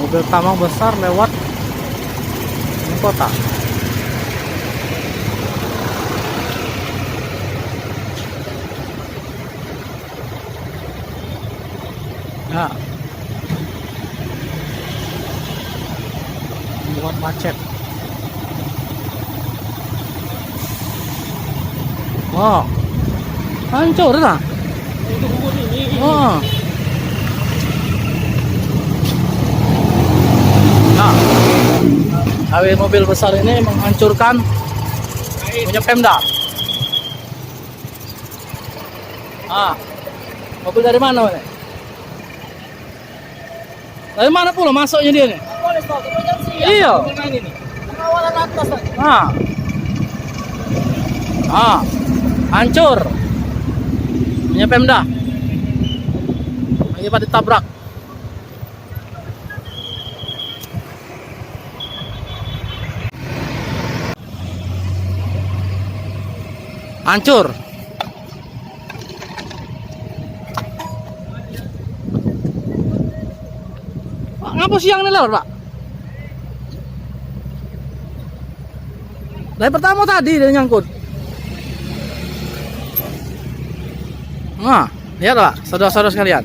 mobil tambang besar lewat ini kota. Nah, membuat macet. Oh, hancur dah. Oh. Nah, awil mobil besar ini menghancurkan punya Pemda. Ah, mobil dari mana ini? Dari mana pula masuknya dia nih? Boleh Pak, emergency ya. Iya. Ini. Pengawalan atas lagi. Hancur punya Pemda akibat ditabrak. Hancur. Pak, ngapa siang ini lewat, Pak? Dari pertama tadi dia nyangkut. Nah, lihat Pak, saudara-saudara sekalian.